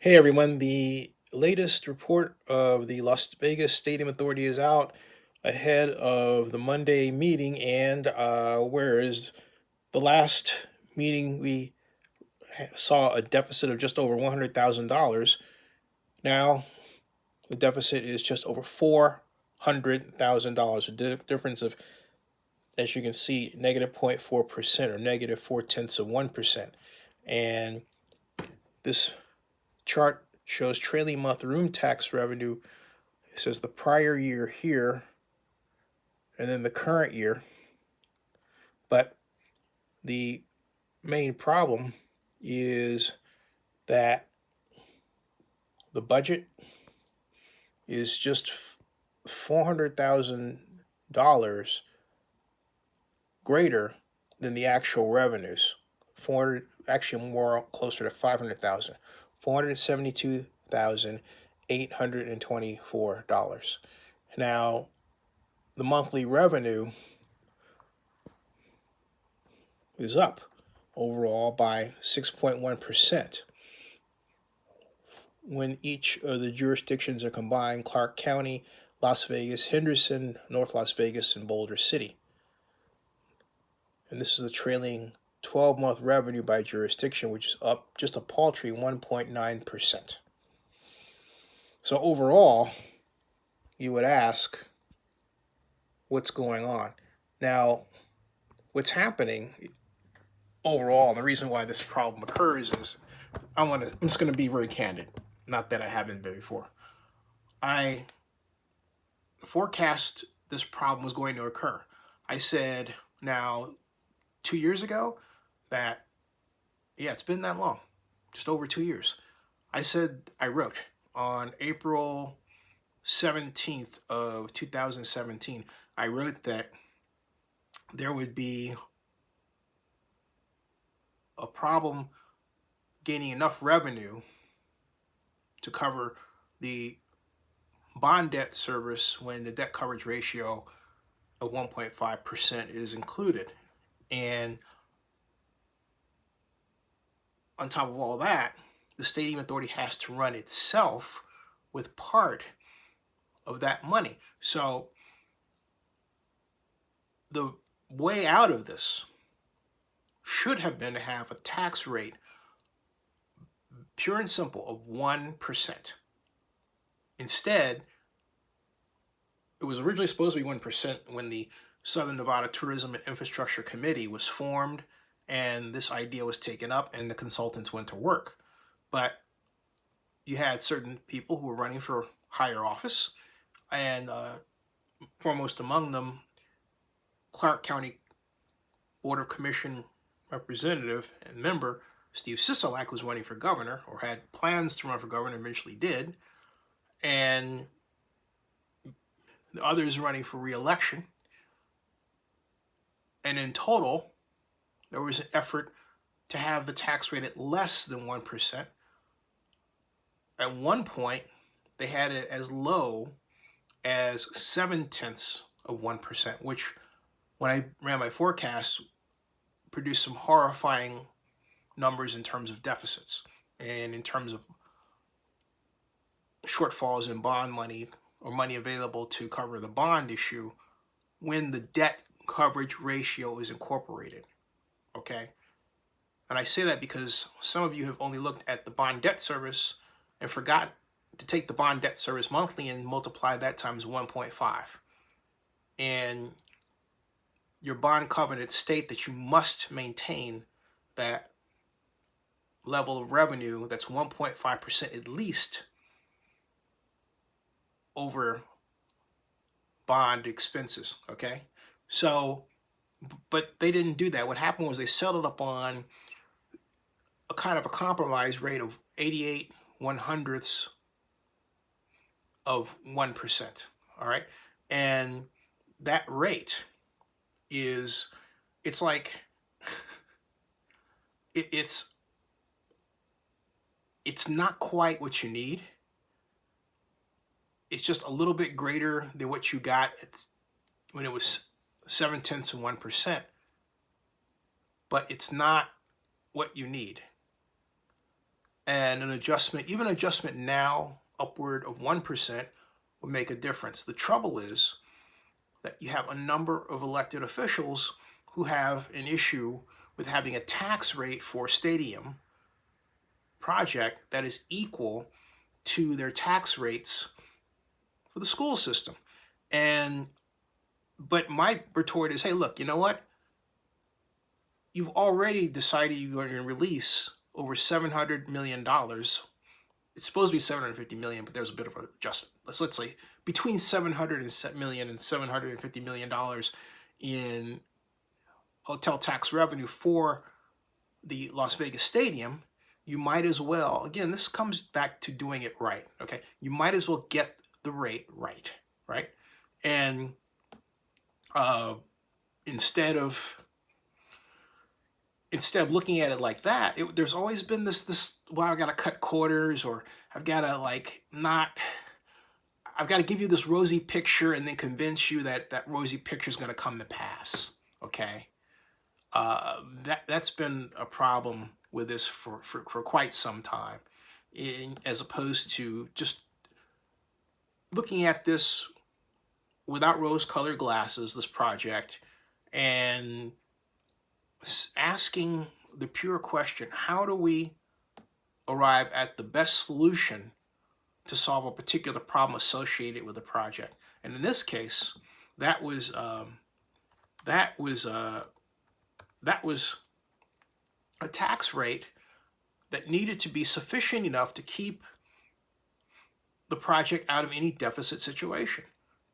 Hey everyone, the latest report of the Las Vegas Stadium Authority is out ahead of the Monday meeting, and whereas the last meeting we saw a deficit of just over $100,000, now the deficit is just over $400,000, a difference of, as you can see, negative 0.4% or negative 0.4%. And this chart shows trailing month room tax revenue. It says the prior year here and then the current year. But the main problem is that the budget is just $400,000 greater than the actual revenues. 400, actually more closer to 500,000. $472,824. Now, the monthly revenue is up overall by 6.1%. When each of the jurisdictions are combined: Clark County, Las Vegas, Henderson, North Las Vegas, and Boulder City. And this is the trailing 12-month revenue by jurisdiction, which is up just a paltry 1.9%. So overall, you would ask, what's going on? Now, what's happening overall, and the reason why this problem occurs is I'm just going to be very candid. Not that I haven't been before. I forecast this problem was going to occur. I said now 2 years ago that, yeah, it's been that long, just over 2 years. I wrote on April 17th of 2017, I wrote that there would be a problem gaining enough revenue to cover the bond debt service when the debt coverage ratio of 1.5% is included. And on top of all that, the Stadium Authority has to run itself with part of that money. So the way out of this should have been to have a tax rate, pure and simple, of 1%. Instead, it was originally supposed to be 1% when the Southern Nevada Tourism and Infrastructure Committee was formed, and this idea was taken up and the consultants went to work. But you had certain people who were running for higher office, and foremost among them, Clark County Board of Commission representative and member Steve Sisolak was running for governor, or had plans to run for governor, eventually did, and the others running for re-election. And in total, there was an effort to have the tax rate at less than 1%. At one point, they had it as low as 0.7%, which, when I ran my forecast, produced some horrifying numbers in terms of deficits and in terms of shortfalls in bond money or money available to cover the bond issue when the debt coverage ratio is incorporated. Okay? And I say that because some of you have only looked at the bond debt service and forgot to take the bond debt service monthly and multiply that times 1.5. And your bond covenants state that you must maintain that level of revenue that's 1.5% at least over bond expenses. Okay? So, but they didn't do that. What happened was they settled upon a kind of a compromise rate of 88/100ths of 1%. All right. And that rate is, it's like, it's not quite what you need. It's just a little bit greater than what you got when it was 0.7%, but it's not what you need. And an adjustment, even an adjustment now upward of 1% would make a difference. The trouble is that you have a number of elected officials who have an issue with having a tax rate for stadium project that is equal to their tax rates for the school system. And but my retort is, hey, look, you know what? You've already decided you're going to release over $700 million. It's supposed to be 750 million, but there's a bit of an adjustment. Let's say between 700 million and 750 million dollars in hotel tax revenue for the Las Vegas Stadium. You might as well, again, this comes back to doing it right. Okay, you might as well get the rate right, and instead of looking at it like that, there's always been this well, I've got to cut quarters, or I've got to I've got to give you this rosy picture and then convince you that that rosy picture is going to come to pass. Okay, that's been a problem with this for quite some time, as opposed to just looking at this without rose-colored glasses, this project, and asking the pure question, how do we arrive at the best solution to solve a particular problem associated with the project? And in this case, that was a tax rate that needed to be sufficient enough to keep the project out of any deficit situation.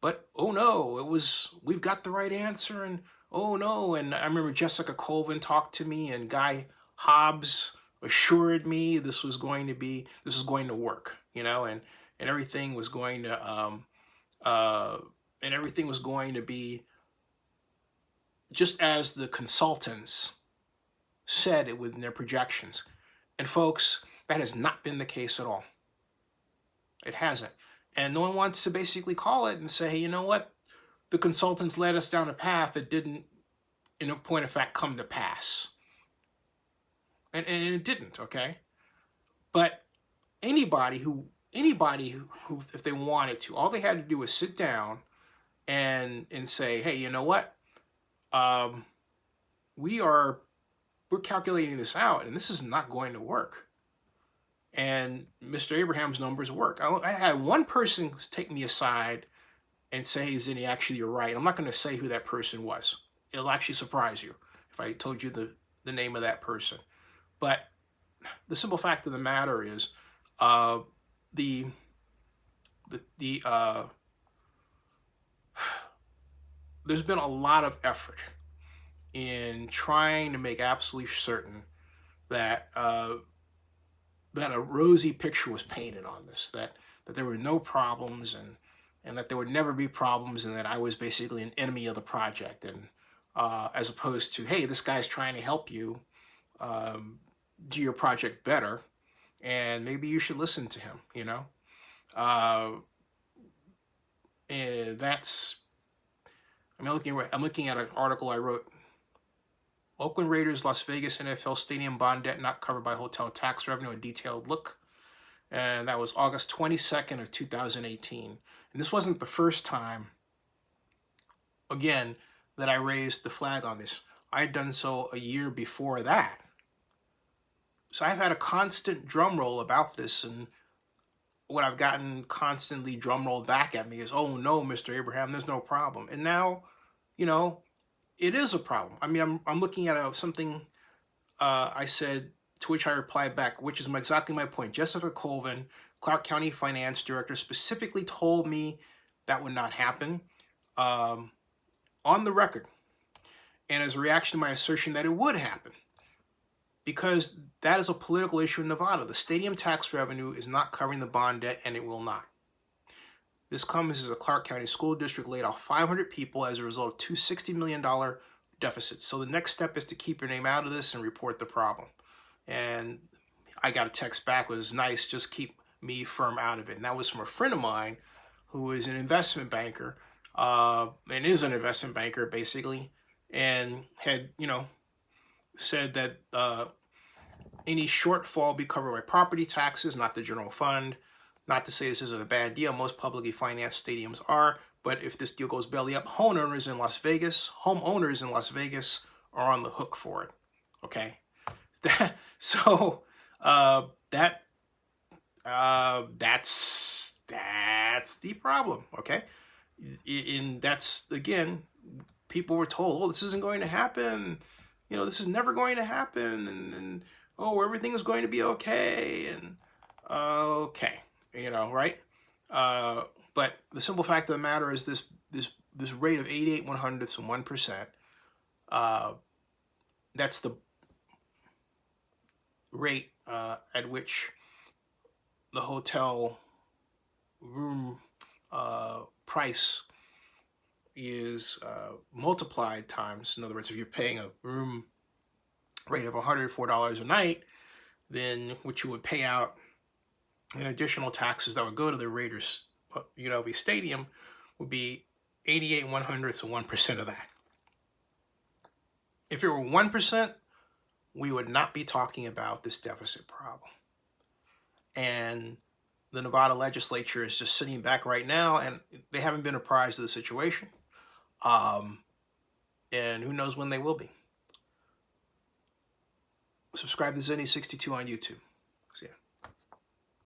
But oh no, we've got the right answer, and oh no, and I remember Jessica Colvin talked to me, and Guy Hobbs assured me this was going to work, and everything was going to be just as the consultants said it within their projections. And folks, that has not been the case at all. It hasn't. And no one wants to basically call it and say, hey, you know what? The consultants led us down a path that didn't, in a point of fact, come to pass. And it didn't, okay? But anybody who, if they wanted to, all they had to do was sit down and say, hey, you know what? We're calculating this out, and this is not going to work. And Mr. Abraham's numbers work. I had one person take me aside and say, hey, Zinni, actually, you're right. I'm not going to say who that person was. It'll actually surprise you if I told you the name of that person. But the simple fact of the matter is, there's been a lot of effort in trying to make absolutely certain that that a rosy picture was painted on this, that there were no problems, and that there would never be problems, and that I was basically an enemy of the project, and as opposed to, hey, this guy's trying to help you do your project better, and maybe you should listen to him, and that's, I'm looking at an article I wrote, Oakland Raiders Las Vegas NFL Stadium bond debt not covered by hotel tax revenue, a detailed look. And that was August 22nd of 2018. And this wasn't the first time, again, that I raised the flag on this. I had done so a year before that. So I've had a constant drum roll about this, and what I've gotten constantly drum rolled back at me is, oh no, Mr. Abraham, there's no problem. And now, it is a problem. I mean, I'm looking at something I said, to which I replied back, which is exactly my point. Jessica Colvin, Clark County Finance Director, specifically told me that would not happen on the record, and as a reaction to my assertion that it would happen, because that is a political issue in Nevada. The stadium tax revenue is not covering the bond debt, and it will not. This comes as a Clark County School District laid off 500 people as a result of two $60 million deficits. So the next step is to keep your name out of this and report the problem. And I got a text back, was nice, just keep me firm out of it. And that was from a friend of mine who is an investment banker, and is an investment banker basically, and had, said that any shortfall be covered by property taxes, not the general fund. Not to say this isn't a bad deal. Most publicly financed stadiums are. But if this deal goes belly up, homeowners in Las Vegas are on the hook for it. Okay. So that's the problem. Okay. And that's, again, people were told, oh, this isn't going to happen. This is never going to happen. And oh, everything is going to be okay. And okay, right? But the simple fact of the matter is this rate of 88/100ths and 1%. That's the rate at which the hotel room price is multiplied times. In other words, if you're paying a room rate of $104 a night, then what you would pay out in additional taxes that would go to the Raiders UNLV Stadium would be 88/100ths of 1% of that. If it were 1%, we would not be talking about this deficit problem. And the Nevada legislature is just sitting back right now, and they haven't been apprised of the situation. And who knows when they will be. Subscribe to Zenny62 on YouTube. See ya.